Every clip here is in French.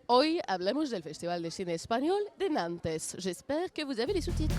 Hoy hablamos del Festival de Cine Español de Nantes. J'espère que vous avez les sous-titres.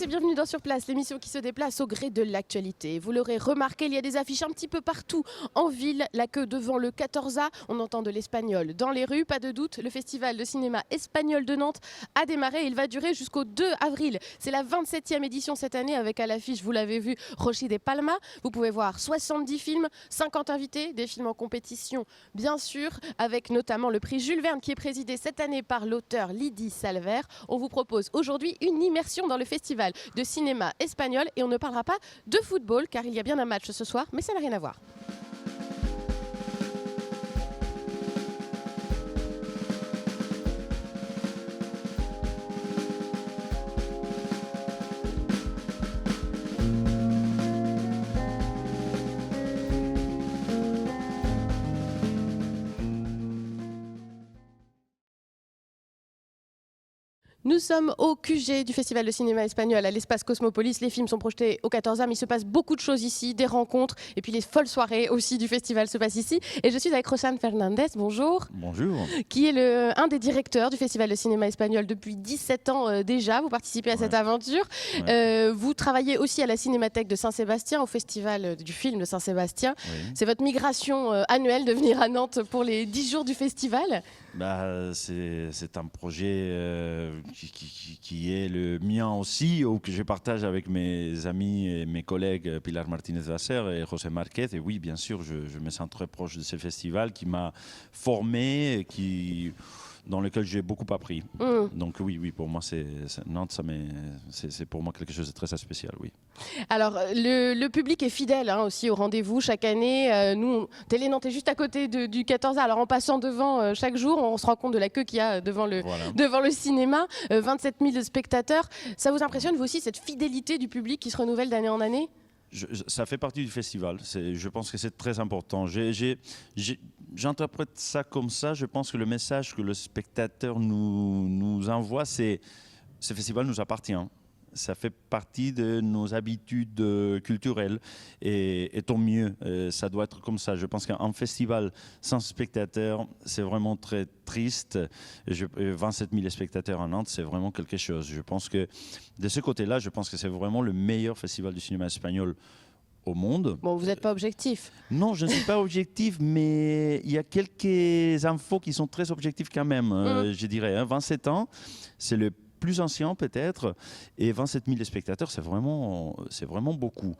Bienvenue dans Sur Place, l'émission qui se déplace au gré de l'actualité. Vous l'aurez remarqué, il y a des affiches un petit peu partout en ville. La queue devant le 14A, on entend de l'espagnol dans les rues. Pas de doute, le festival de cinéma espagnol de Nantes a démarré. Il va durer jusqu'au 2 avril. C'est la 27e édition cette année avec à l'affiche, vous l'avez vu, Rochi de Palma. Vous pouvez voir 70 films, 50 invités, des films en compétition bien sûr, avec notamment le prix Jules Verne qui est présidé cette année par l'auteur Lydie Salver. On vous propose aujourd'hui une immersion dans le festival de cinéma espagnol et on ne parlera pas de football car il y a bien un match ce soir, mais ça n'a rien à voir. Nous sommes au QG du Festival de cinéma espagnol à l'Espace Cosmopolis. Les films sont projetés au 14A, mais il se passe beaucoup de choses ici, des rencontres et puis les folles soirées aussi du festival se passent ici. Et je suis avec Roxane Fernandez, bonjour. Bonjour. Qui est un des directeurs du Festival de cinéma espagnol depuis 17 ans déjà. Vous participez à cette aventure. Vous travaillez aussi à la Cinémathèque de Saint-Sébastien, au Festival du film de Saint-Sébastien. Oui. C'est votre migration annuelle de venir à Nantes pour les 10 jours du festival. C'est un projet qui est le mien aussi, ou que je partage avec mes amis et mes collègues Pilar Martinez-Vasser et José Marquez. Et oui, bien sûr, je me sens très proche de ce festival qui m'a formé, dans lequel j'ai beaucoup appris. Donc oui, pour moi, Nantes, c'est pour moi quelque chose de très spécial, oui. Alors, le public est fidèle aussi au rendez-vous chaque année. Nous, Télé Nantes est juste à côté du 14A. Alors, en passant devant chaque jour, on se rend compte de la queue qu'il y a devant le cinéma. 27 000 spectateurs. Ça vous impressionne, vous aussi, cette fidélité du public qui se renouvelle d'année en année ? Ça fait partie du festival. Je pense que c'est très important. J'interprète ça comme ça. Je pense que le message que le spectateur nous envoie, c'est ce festival nous appartient. Ça fait partie de nos habitudes culturelles et tant mieux, ça doit être comme ça. Je pense qu'un festival sans spectateurs, c'est vraiment très triste. 27 000 spectateurs à Nantes, c'est vraiment quelque chose. Je pense que de ce côté-là, je pense que c'est vraiment le meilleur festival du cinéma espagnol au monde. Bon, vous n'êtes pas objectif. Non, je ne suis pas objectif, mais il y a quelques infos qui sont très objectives quand même, je dirais. 27 ans, c'est le plus ancien peut-être, et 27 000 spectateurs, c'est vraiment beaucoup.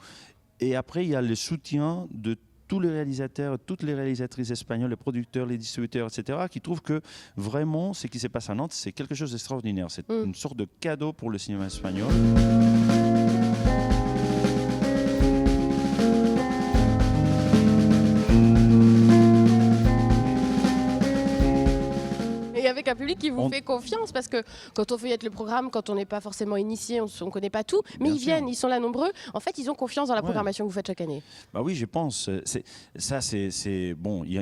Et après, il y a le soutien de tous les réalisateurs, toutes les réalisatrices espagnoles, les producteurs, les distributeurs, etc., qui trouvent que vraiment, ce qui se passe à Nantes, c'est quelque chose d'extraordinaire. C'est une sorte de cadeau pour le cinéma espagnol. Avec un public qui vous fait confiance, parce que quand on feuillette le programme, quand on n'est pas forcément initié, on ne connaît pas tout, mais viennent, ils sont là nombreux. En fait, ils ont confiance dans la programmation que vous faites chaque année. Bah oui, je pense. Bon, il y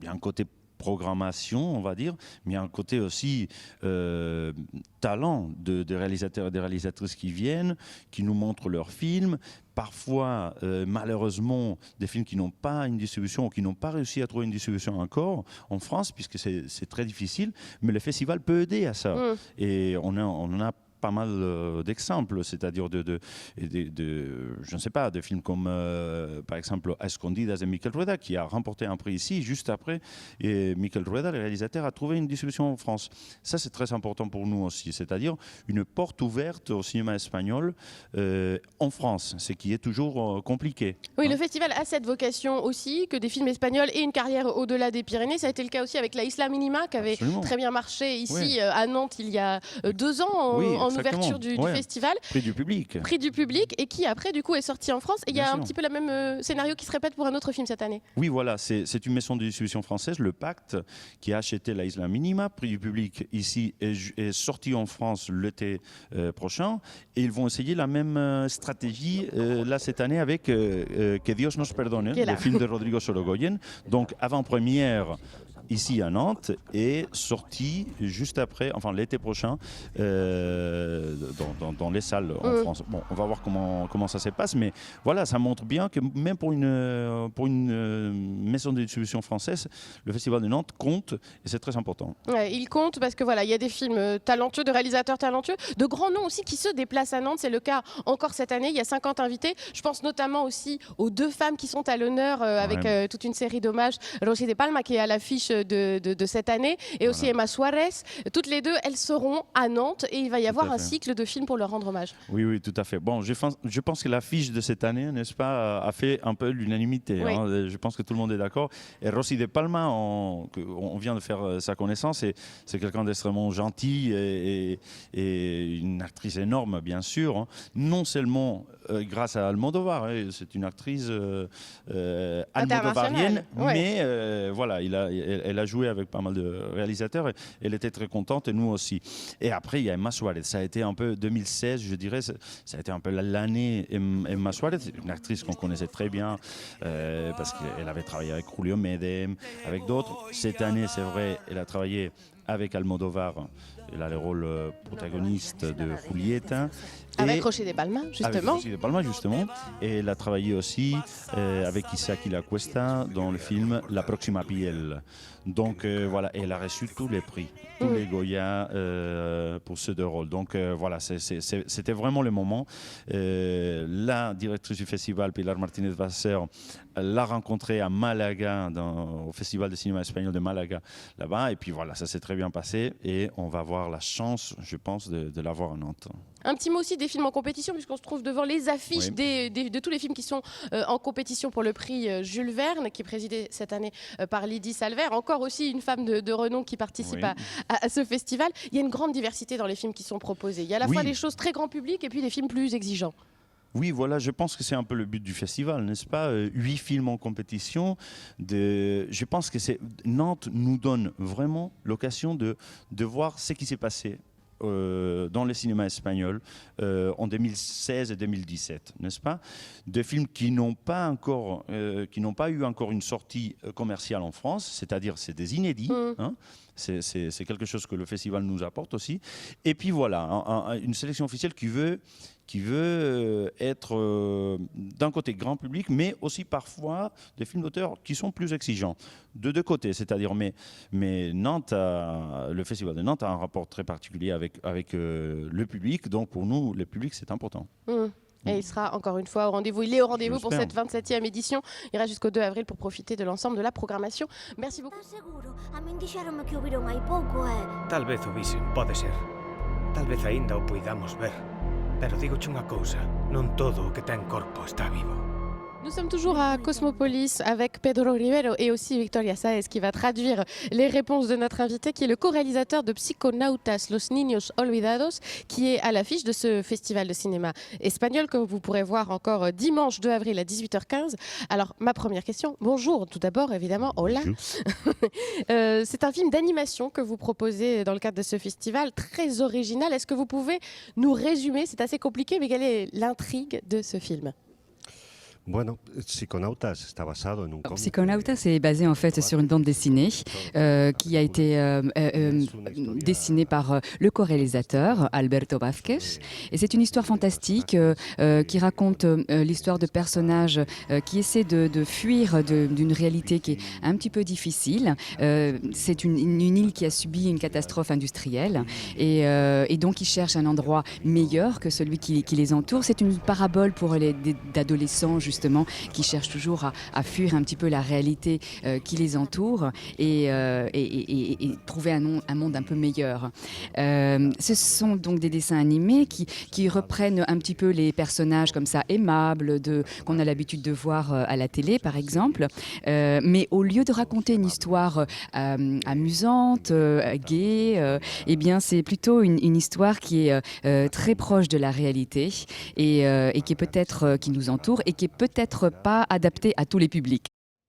a un côté programmation, on va dire, mais il y a un côté aussi talent des réalisateurs et des réalisatrices qui viennent, qui nous montrent leurs films. Parfois, malheureusement, des films qui n'ont pas une distribution ou qui n'ont pas réussi à trouver une distribution encore en France, puisque c'est très difficile, mais le festival peut aider à ça. Et on en a pas mal d'exemples, c'est-à-dire je ne sais pas, de films comme par exemple Escondidas de Miquel Rueda, qui a remporté un prix ici, juste après, et Miquel Rueda, le réalisateur, a trouvé une distribution en France. Ça, c'est très important pour nous aussi, c'est-à-dire une porte ouverte au cinéma espagnol en France, ce qui est toujours compliqué. Oui, le festival a cette vocation aussi, que des films espagnols aient une carrière au-delà des Pyrénées. Ça a été le cas aussi avec La Isla Minima, qui avait très bien marché ici à Nantes il y a 2 ans, en en ouverture du festival. Prix du public. Prix du public, et qui après du coup est sorti en France. Et il y a un petit peu le même scénario qui se répète pour un autre film cette année. Oui, voilà, c'est une maison de distribution française, le Pacte, qui a acheté La Isla Minima. Prix du public ici est sorti en France l'été prochain, et ils vont essayer la même stratégie là cette année avec Que Dios nos perdone, le film de Rodrigo Sorogoyen. Donc avant-première ici à Nantes et sorti juste après, enfin l'été prochain, dans les salles en France. Bon, on va voir comment ça se passe, mais voilà, ça montre bien que même pour une maison de distribution française, le Festival de Nantes compte, et c'est très important. Ouais, il compte parce que voilà, il y a des films talentueux, de réalisateurs talentueux, de grands noms aussi qui se déplacent à Nantes. C'est le cas encore cette année. Il y a 50 invités. Je pense notamment aussi aux 2 femmes qui sont à l'honneur avec toute une série d'hommages. Rosy de Palma qui est à l'affiche de cette année, et aussi Emma Suarez. Toutes les 2, elles seront à Nantes, et il va y avoir un cycle de films pour leur rendre hommage. Oui, tout à fait. Bon, je pense que l'affiche de cette année, n'est-ce pas, a fait un peu l'unanimité. Oui. Je pense que tout le monde est d'accord. Et Rosy de Palma, on vient de faire sa connaissance, et c'est quelqu'un d'extrêmement gentil et une actrice énorme, bien sûr. Non seulement grâce à Almodovar, c'est une actrice almodovarienne, mais voilà, elle a joué avec pas mal de réalisateurs, et elle était très contente, et nous aussi. Et après, il y a Emma Suarez. Ça a été un peu 2016, je dirais, ça a été un peu l'année Emma Suarez, une actrice qu'on connaissait très bien parce qu'elle avait travaillé avec Julio Medem, avec d'autres. Cette année, c'est vrai, elle a travaillé avec Almodovar. Elle a le rôle protagoniste de Julieta. Avec Rosy de Palma, justement. Avec Rosy de Palma, justement. Et elle a travaillé aussi avec Isaac La Cuesta dans le film La Próxima Piel. Donc voilà, elle a reçu tous les prix, tous les Goya pour ces 2 rôles. Donc voilà, c'était vraiment le moment. La directrice du festival, Pilar Martínez-Vasseur, l'a rencontrée à Malaga, au Festival de cinéma espagnol de Malaga, là-bas. Et puis voilà, ça s'est très bien passé, et on va avoir la chance, je pense, de la voir à Nantes. Un petit mot aussi des films en compétition, puisqu'on se trouve devant les affiches de tous les films qui sont en compétition pour le prix Jules Verne, qui est présidé cette année par Lydie Salver. Encore aussi une femme de renom qui participe à ce festival. Il y a une grande diversité dans les films qui sont proposés. Il y a à la fois des choses très grand public et puis des films plus exigeants. Oui, voilà, je pense que c'est un peu le but du festival, n'est-ce pas ? 8 films en compétition. Je pense que Nantes nous donne vraiment l'occasion de voir ce qui s'est passé dans le cinéma espagnol en 2016 et 2017, n'est-ce pas ? Des films qui n'ont pas eu encore une sortie commerciale en France, c'est-à-dire c'est des inédits. C'est quelque chose que le festival nous apporte aussi. Et puis voilà, une sélection officielle qui veut être d'un côté grand public, mais aussi parfois des films d'auteur qui sont plus exigeants. De 2 côtés, c'est-à-dire, mais Nantes le Festival de Nantes a un rapport très particulier avec le public, donc pour nous, le public, c'est important. Et il sera encore une fois au rendez-vous. Il est au rendez-vous pour cette 27e édition. Il ira jusqu'au 2 avril pour profiter de l'ensemble de la programmation. Merci beaucoup. Tal vez o visen, pode ser. Tal vez aínda o poidamos ver. Pero digoche unha cousa, non todo o que ten corpo está vivo. Nous sommes toujours à Cosmopolis avec Pedro Rivero et aussi Victoria Saez qui va traduire les réponses de notre invité, qui est le co-réalisateur de Psychonautas, Los Niños Olvidados, qui est à l'affiche de ce festival de cinéma espagnol que vous pourrez voir encore dimanche 2 avril à 18h15. Alors, ma première question, bonjour tout d'abord évidemment, hola. C'est un film d'animation que vous proposez dans le cadre de ce festival, très original. Est-ce que vous pouvez nous résumer, c'est assez compliqué, mais quelle est l'intrigue de ce film ? Bueno, Psychonautas está basado en un cómic. Psychonautas est basé en fait sur une bande dessinée qui a été dessinée par le co-réalisateur Alberto Vázquez. Et c'est une histoire fantastique qui raconte l'histoire de personnages qui essaient de fuir d'une réalité qui est un petit peu difficile. C'est une île qui a subi une catastrophe industrielle et donc ils cherchent un endroit meilleur que celui qui les entoure. C'est une parabole pour d'adolescents justement justement qui cherchent toujours à fuir un petit peu la réalité qui les entoure et trouver un monde un peu meilleur. Ce sont donc des dessins animés qui reprennent un petit peu les personnages comme ça aimables qu'on a l'habitude de voir à la télé par exemple, mais au lieu de raconter une histoire amusante, gaie, eh bien c'est plutôt une histoire qui est très proche de la réalité et qui est peut-être qui nous entoure et qui est peut-être pas adaptée à tous les publics.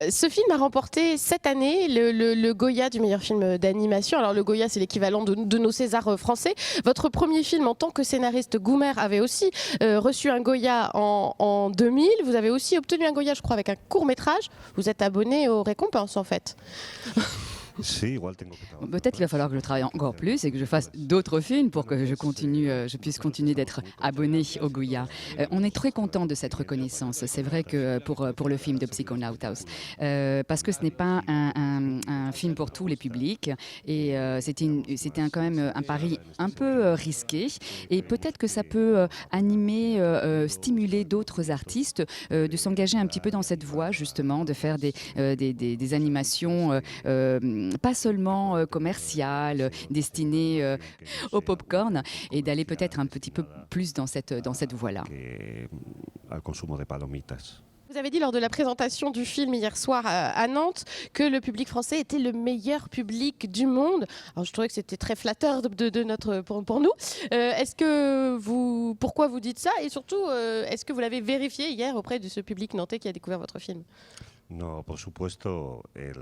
Ce film a remporté cette année le Goya du meilleur film d'animation. Alors le Goya, c'est l'équivalent de nos Césars français. Votre premier film en tant que scénariste, Goomer, avait aussi reçu un Goya en 2000. Vous avez aussi obtenu un Goya, je crois, avec un court-métrage. Vous êtes abonné aux récompenses, en fait. Peut-être qu'il va falloir que je travaille encore plus et que je fasse d'autres films pour que je puisse continuer d'être abonné au Goya. On est très content de cette reconnaissance. C'est vrai que pour le film de Psychonautas, parce que ce n'est pas un film pour tous les publics et c'était quand même un pari un peu risqué et peut-être que ça peut animer, stimuler d'autres artistes de s'engager un petit peu dans cette voie justement, de faire des animations pas seulement commerciale, destinée au popcorn, et d'aller peut-être un petit peu plus dans cette voie-là. Vous avez dit lors de la présentation du film hier soir à Nantes que le public français était le meilleur public du monde. Alors je trouvais que c'était très flatteur pour nous. Pourquoi vous dites ça et surtout, est-ce que vous l'avez vérifié hier auprès de ce public nantais qui a découvert votre film ? No, por supuesto, el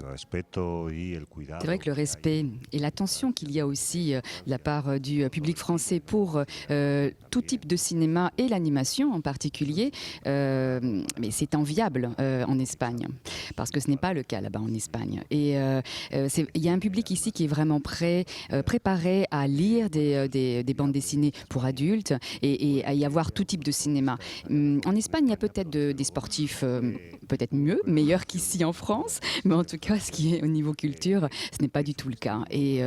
respeto y el cuidado. C'est vrai que le respect et l'attention qu'il y a aussi de la part du public français pour tout type de cinéma et l'animation en particulier, mais c'est enviable en Espagne, parce que ce n'est pas le cas là-bas en Espagne. Et il y a un public ici qui est vraiment préparé à lire des bandes dessinées pour adultes et à y avoir tout type de cinéma. En Espagne, il y a peut-être des sportifs peut-être meilleurs qu'ici en France, mais en tout cas, ce qui est au niveau culture, ce n'est pas du tout le cas. Et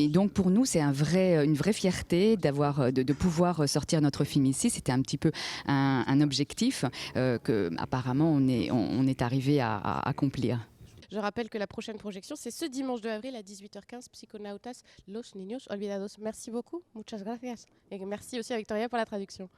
donc pour nous, c'est une vraie fierté de pouvoir sortir notre film ici. C'était un petit peu un objectif que apparemment on est arrivé à accomplir. Je rappelle que la prochaine projection, c'est ce dimanche 2 avril à 18h15, Psychonautas, Los Niños Olvidados. Merci beaucoup, muchas gracias. Et merci aussi à Victoria pour la traduction.